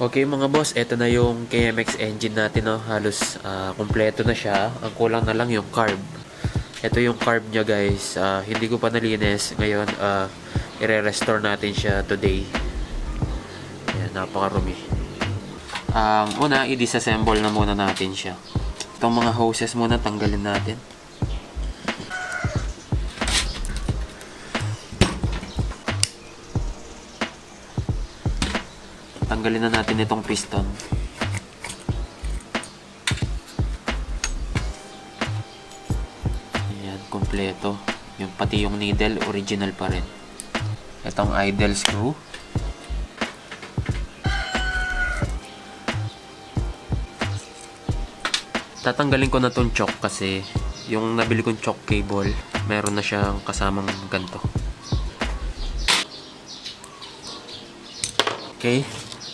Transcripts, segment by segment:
Okay mga boss, ito na yung KMX engine natin, no? Halos kumpleto na siya. Ang kulang na lang yung carb. Ito yung carb niya guys. Hindi ko pa nalinis. Ngayon, i-restore natin siya today. Ayan, napakarumi. Una, i-disassemble na muna natin siya. Itong mga hoses muna, tanggalin natin. Tanggalin na natin itong piston. Ayan, kompleto. Pati yung needle, original pa rin. Itong idle screw. Tatanggalin ko na itong choke kasi yung nabili kong choke cable, meron na siyang kasamang ganito. Okay.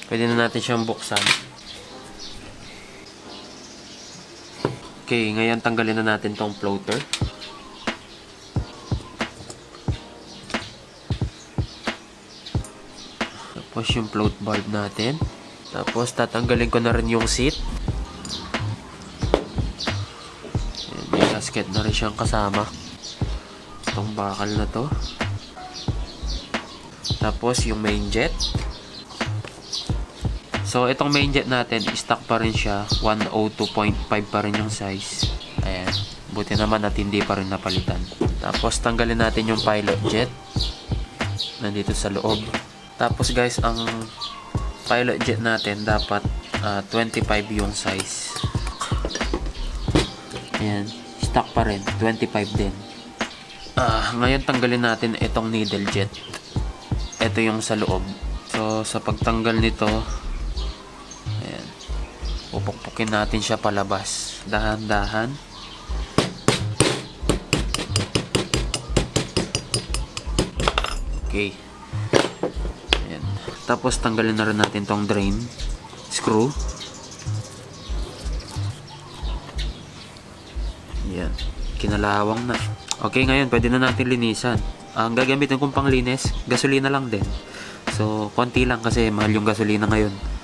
Pwede na natin siyang buksan. Okay, ngayon tanggalin na natin tong floater. Tapos yung float bulb natin. Tapos tatanggalin ko na rin yung seat. Ayan, may gasket na rin siyang kasama. Itong bakal na to. Tapos yung main jet. So, itong main jet natin, stock pa rin siya. 102.5 pa rin yung size. Ayan. Buti naman at hindi pa rin napalitan. Tapos, tanggalin natin yung pilot jet. Nandito sa loob. Tapos, guys, ang pilot jet natin, dapat 25 yung size. Ayan. Stock pa rin. 25 din. Ngayon, tanggalin natin itong needle jet. Ito yung sa loob. So, sa pagtanggal nito, pupukpukin natin siya palabas. Dahan-dahan. Okay. Ayan. Tapos tanggalin na rin natin tong drain screw. Ayan. Kinalawang na. Okay, ngayon pwede na natin linisan. Ang gagamitin kong panglinis, gasolina lang din. So, konti lang kasi mahal yung gasolina ngayon.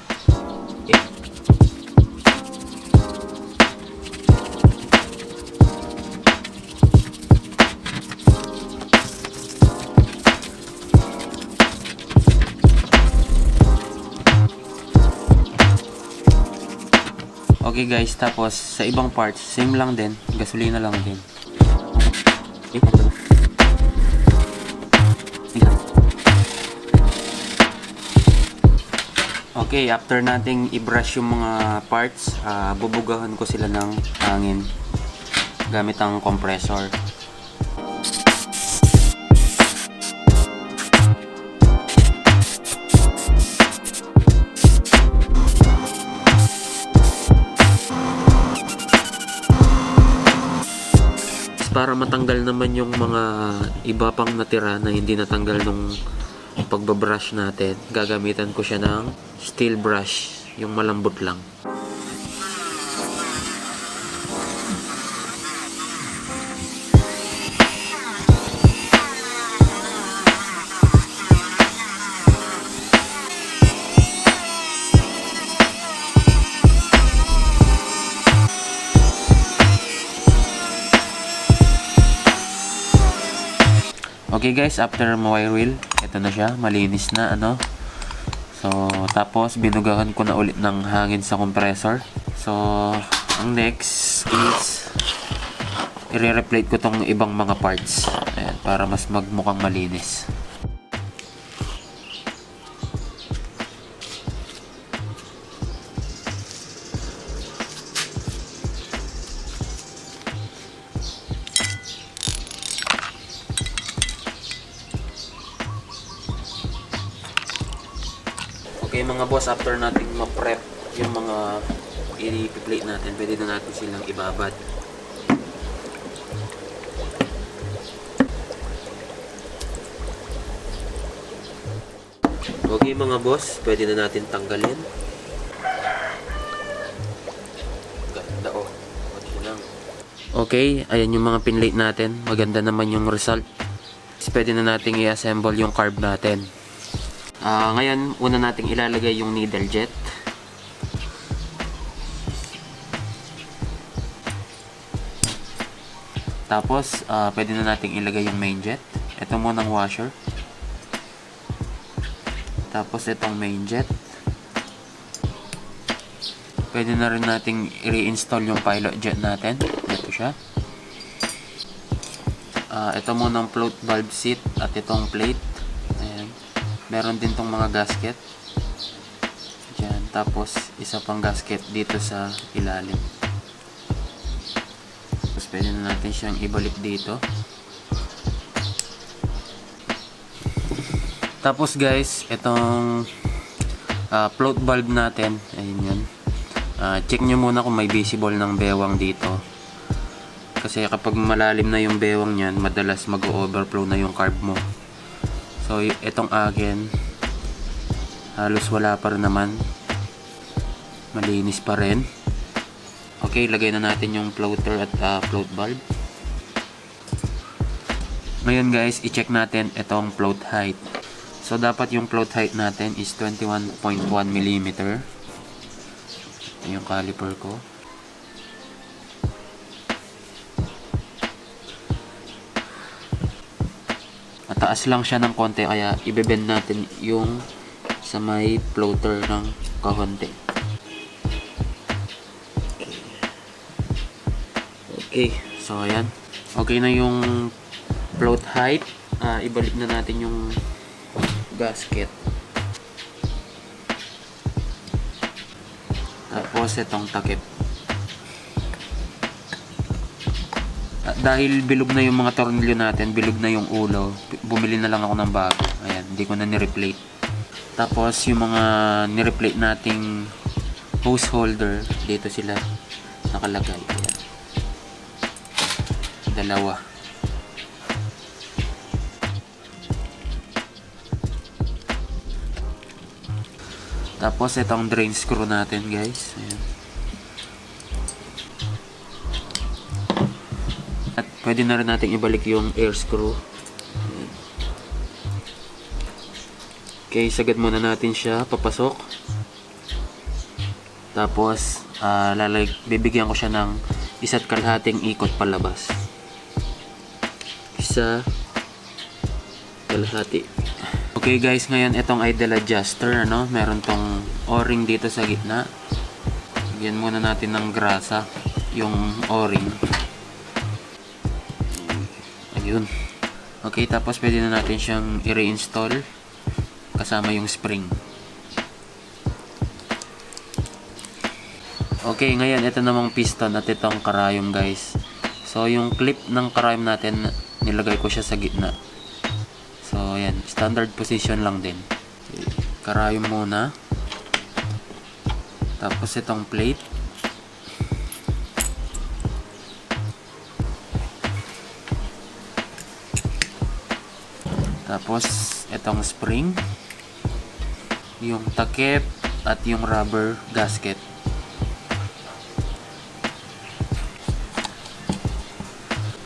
Okay guys, tapos sa ibang parts, same lang din, gasolina lang din. Okay, after nating i-brush yung mga parts, bubugahan ko sila ng hangin gamit ang compressor. Para matanggal naman yung mga iba pang natira na hindi natanggal nung pagbabrush natin, gagamitan ko siya ng steel brush, yung malambot lang. Okay guys, after ma-wire wheel, ito na siya, malinis na So, tapos binugahan ko na ulit ng hangin sa compressor. So, ang next is i-replate ko tong ibang mga parts. Ayan, para mas magmukhang malinis. Okay mga boss, after natin ma-prep yung mga i-plate natin, pwede na natin silang ibabad. Okay mga boss, pwede na natin tanggalin. Ganda oh. Okay, ayan yung mga pinlate natin. Maganda naman yung result. Pwede na natin i-assemble yung carb natin. Ngayon, una nating ilalagay yung needle jet. Tapos, pwede na nating ilagay yung main jet. Ito muna ang washer. Tapos, itong main jet. Pwede na rin nating i-reinstall yung pilot jet natin. Ito siya. Ito muna ang float valve seat at itong plate. Ayan. Meron din tong mga gasket. Diyan. Tapos, isa pang gasket dito sa ilalim. Tapos, pwede na natin siyang ibalik dito. Tapos guys, itong float valve natin, ayun yun. Check nyo muna kung may visible ng bewang dito. Kasi kapag malalim na yung bewang nyan, madalas mag-overflow na yung carb mo. So, itong akin, halos wala pa rin naman. Malinis pa rin. Okay, lagay na natin yung floater at float valve. Ngayon guys, i-check natin itong float height. So, dapat yung float height natin is 21.1 mm. Ito yung caliper ko. Mataas lang siya ng konti, kaya i-bend natin yung sa may floater ng kahonte. Okay, so ayan. Okay na yung float height. Ibalik na natin yung gasket. Tapos itong takip. At dahil bilog na yung mga tornilyo natin, bilog na yung ulo, bumili na lang ako ng bago. Ayan, hindi ko na ni-replate. Tapos yung mga ni-replate nating hose holder, dito sila nakalagay. Ayan. Dalawa. Tapos itong drain screw natin guys. Ayan. At pwede na rin natin ibalik yung air screw. Ayan. Okay, sagad muna natin siya papasok. Tapos bibigyan ko siya ng 1.5 ikot palabas. 1.5. Okay guys, ngayon itong idle adjuster, ano, meron tong o-ring dito sa gitna. Lagyan muna natin ng grasa yung o-ring. Ayun. Okay, tapos pwede na natin siyang i-reinstall kasama yung spring. Okay, ngayon ito namang piston at itong karayom guys. So yung clip ng karayom natin, nilagay ko siya sa gitna. So, ayan. Standard position lang din. Karayom muna. Tapos, itong plate. Tapos, itong spring. Yung takip at yung rubber gasket.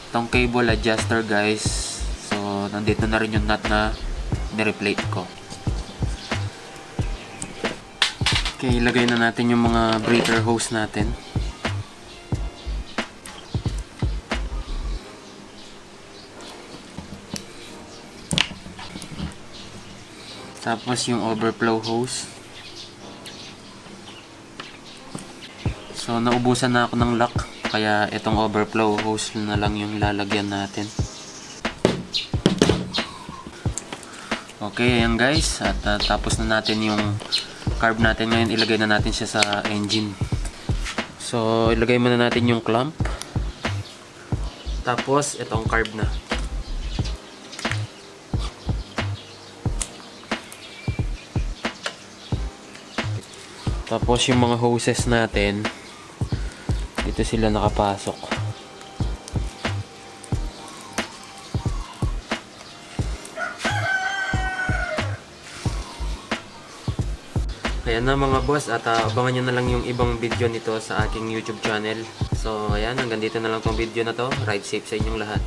Itong cable adjuster guys. So, nandito na rin yung nut na nireplate ko. Okay, ilagay na natin yung mga breather hose natin. Tapos yung overflow hose. So, naubusan na ako ng lock. Kaya itong overflow hose na lang yung lalagyan natin. Okay, ayan guys. At tapos na natin yung carb natin. Ngayon, ilagay na natin siya sa engine. So, ilagay muna natin yung clamp. Tapos, itong carb na. Tapos, yung mga hoses natin, dito sila nakapasok. Ayan na mga boss, at abangan nyo na lang yung ibang video nito sa aking YouTube channel. So ayan, hanggang dito na lang tong video na to. Ride safe sa inyong lahat.